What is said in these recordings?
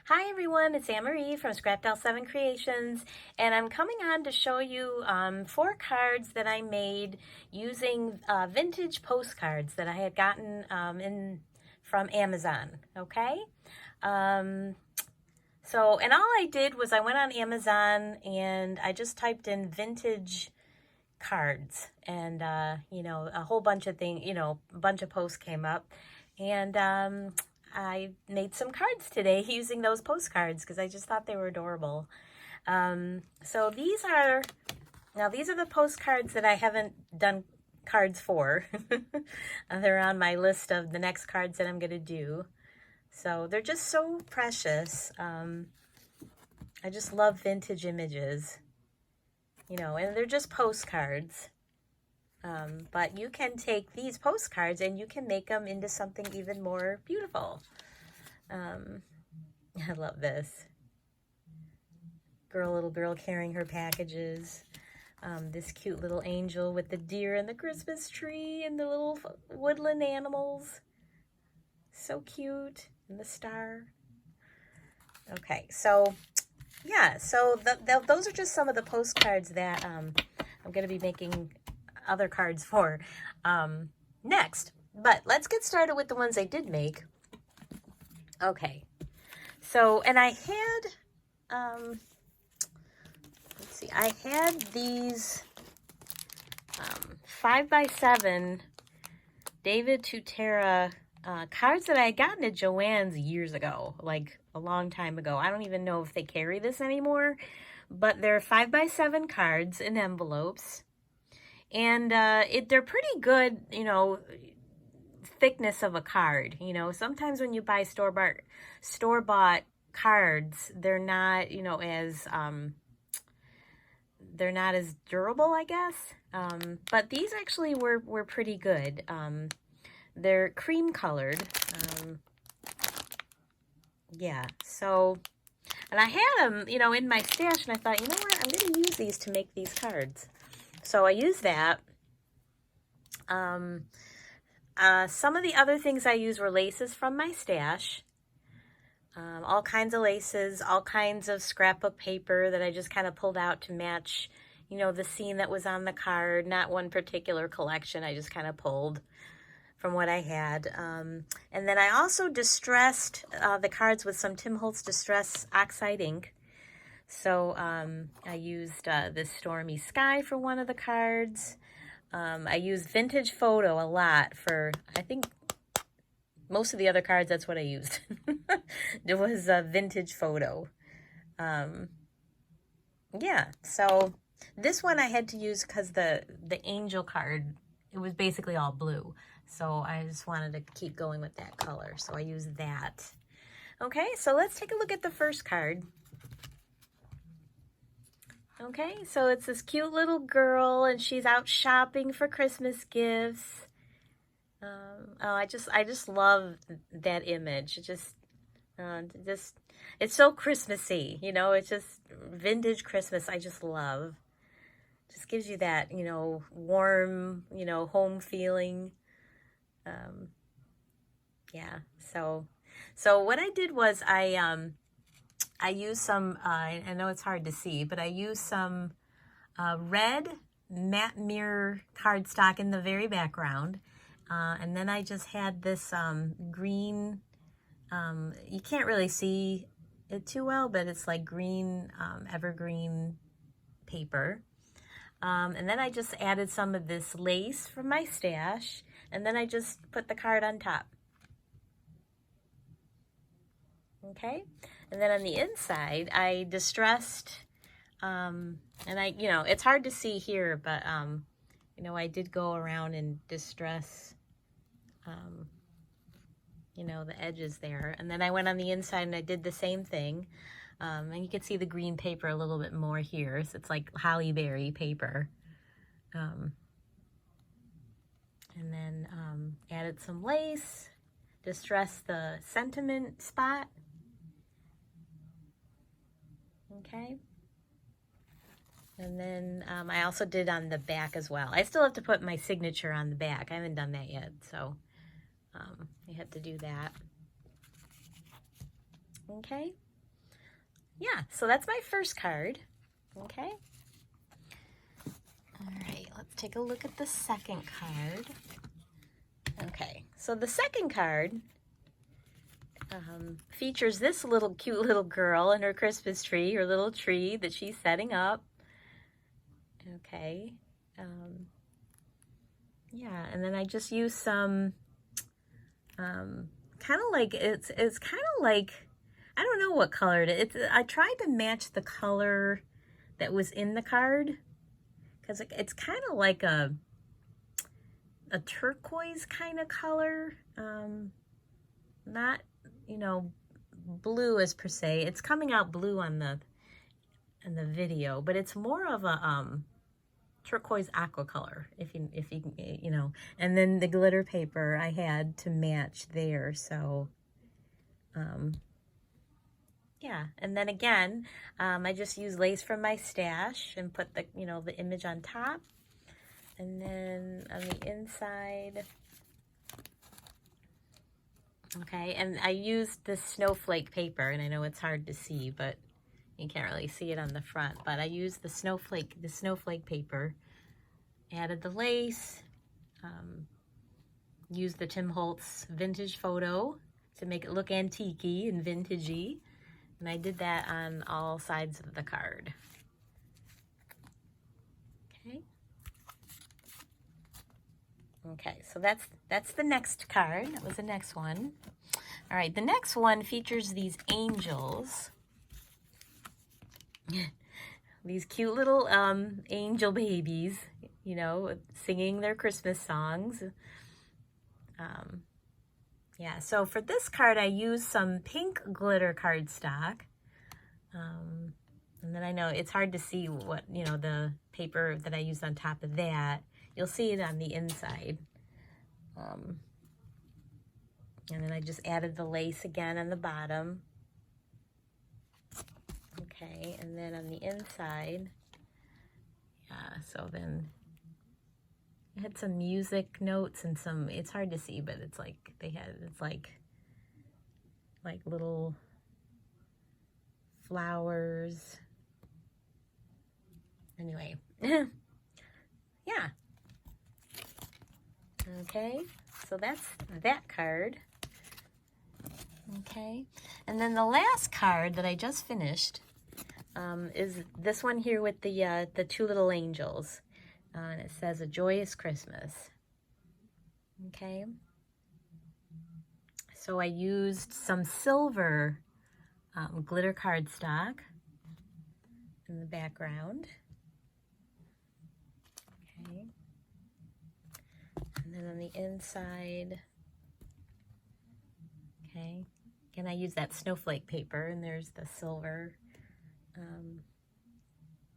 Hi everyone, it's Anne-Marie from Scrap7 Creations, and I'm coming on to show you 4 cards that I made using vintage postcards that I had gotten from Amazon, okay? And all I did was I went on Amazon and I just typed in vintage cards and, a whole bunch of things, a bunch of posts came up. And I made some cards today using those postcards because I just thought they were adorable. So these are the postcards that I haven't done cards for. They're on my list of the next cards that I'm going to do. So they're just so precious. I just love vintage images, and they're just postcards. But you can take these postcards and you can make them into something even more beautiful. I love this. Little girl carrying her packages. This cute little angel with the deer and the Christmas tree and the little woodland animals. So cute. And the star. Okay, so yeah, so those are just some of the postcards that I'm going to be making other cards for next. But let's get started with the ones I did make. Okay, so, and I had, let's see, I had these 5x7 David Tutera cards that I had gotten at Joann's years ago, like a long time ago. I don't even know if they carry this anymore, but they're 5x7 cards in envelopes. And they're pretty good, thickness of a card. Sometimes when you buy store-bought cards, they're not, they're not as durable, I guess. But these actually were pretty good. They're cream colored. Yeah, so, and I had them, in my stash, and I thought, you know what, I'm going to use these to make these cards. So I use that. Some of the other things I used were laces from my stash. All kinds of laces, all kinds of scrapbook paper that I just kind of pulled out to match, the scene that was on the card. Not one particular collection. I just kind of pulled from what I had. And then I also distressed the cards with some Tim Holtz Distress Oxide ink. So I used this Stormy Sky for one of the cards. I used Vintage Photo a lot for, I think, most of the other cards, that's what I used. It was a Vintage Photo. Yeah, so this one I had to use because the angel card, it was basically all blue. So I just wanted to keep going with that color. So I used that. Okay, so let's take a look at the first card. Okay, so it's this cute little girl, and she's out shopping for Christmas gifts. I just love that image. It's so Christmassy, it's just vintage Christmas. I just love. Just gives you that, warm, home feeling. Yeah. So what I did was I used some, I know it's hard to see, but I used some red matte mirror cardstock in the very background. And then I just had this green, you can't really see it too well, but it's like green evergreen paper. And then I just added some of this lace from my stash, and then I just put the card on top. Okay, and then on the inside, I distressed, and it's hard to see here, but, I did go around and distress, the edges there. And then I went on the inside and I did the same thing. And you can see the green paper a little bit more here. So it's like holly berry paper. And then added some lace, distressed the sentiment spot. Okay. And then I also did on the back as well. I still have to put my signature on the back. I haven't done that yet, so I have to do that. Okay. yeah, so that's my first card. Okay. All right, let's take a look at the second card. Okay, so the second card features this little cute little girl and her Christmas tree, her little tree that she's setting up. Okay. Yeah, and then I just use some kind of like it's kind of like, I don't know what color it is. I tried to match the color that was in the card because it's kind of like a turquoise kind of color, not, you know, blue as per se. It's coming out blue on the video, but it's more of a turquoise aqua color, if you you know. And then the glitter paper I had to match there, so yeah. And then again, I just use lace from my stash and put the, you know, the image on top. And then on the inside, okay, and I used this snowflake paper, and I know it's hard to see, but you can't really see it on the front, but I used the snowflake paper, added the lace, used the Tim Holtz vintage photo to make it look antique-y and vintagey, and I did that on all sides of the card. Okay. Okay, so that's the next card. That was the next one. All right, the next one features these angels. These cute little angel babies, you know, singing their Christmas songs. Yeah, so for this card, I used some pink glitter cardstock. And then I know it's hard to see what, you know, the paper that I used on top of that. You'll see it on the inside. And then I just added the lace again on the bottom. Okay, and then on the inside, yeah, so then I had some music notes and some, it's hard to see, but it's like, it's like little flowers. Anyway, yeah. Okay, so that's that card. Okay, and then the last card that I just finished is this one here with the two little angels. And it says, "A Joyous Christmas." Okay, so I used some silver glitter cardstock in the background. Okay, and then on the inside, okay, again I use that snowflake paper, and there's the silver.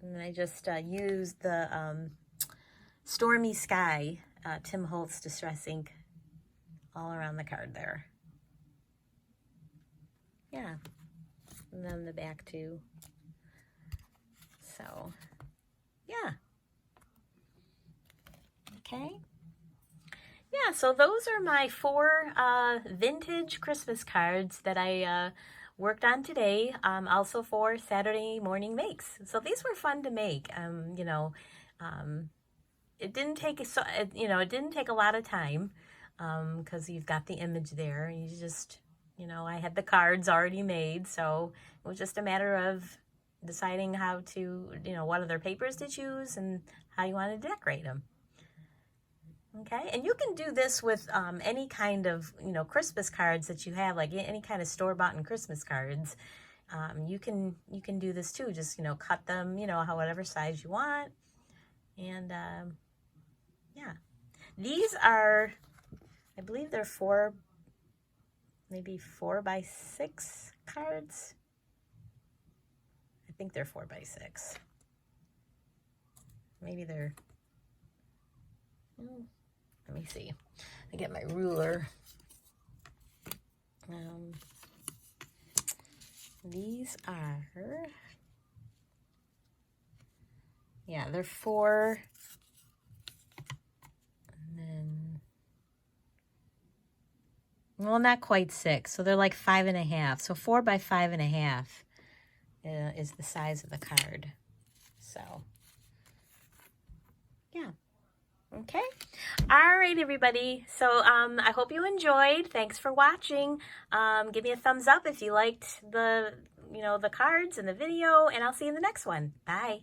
And then I just used the Stormy Sky Tim Holtz Distress Ink all around the card there. Yeah, and then the back too. So, yeah. Okay. Yeah, so those are my 4 vintage Christmas cards that I worked on today, also for Saturday morning makes. So these were fun to make. You know, it didn't take it didn't take a lot of time, because you've got the image there, and you just, you know, I had the cards already made, so it was just a matter of deciding how to, you know, what other papers to choose and how you want to decorate them. Okay, and you can do this with any kind of, you know, Christmas cards that you have, like any kind of store-bought Christmas cards. You can do this too. Just, you know, cut them, you know, whatever size you want. And yeah, these are, I believe they're maybe 4 by 6 cards. I think they're 4 by 6. Maybe they're. Let me see. I get my ruler. These are, yeah, they're 4. And then, well, not quite 6. So they're like 5.5. So 4 by 5.5. is the size of the card. So, yeah. Okay. All right, everybody. So I hope you enjoyed. Thanks for watching. Give me a thumbs up if you liked the cards and the video, and I'll see you in the next one. Bye.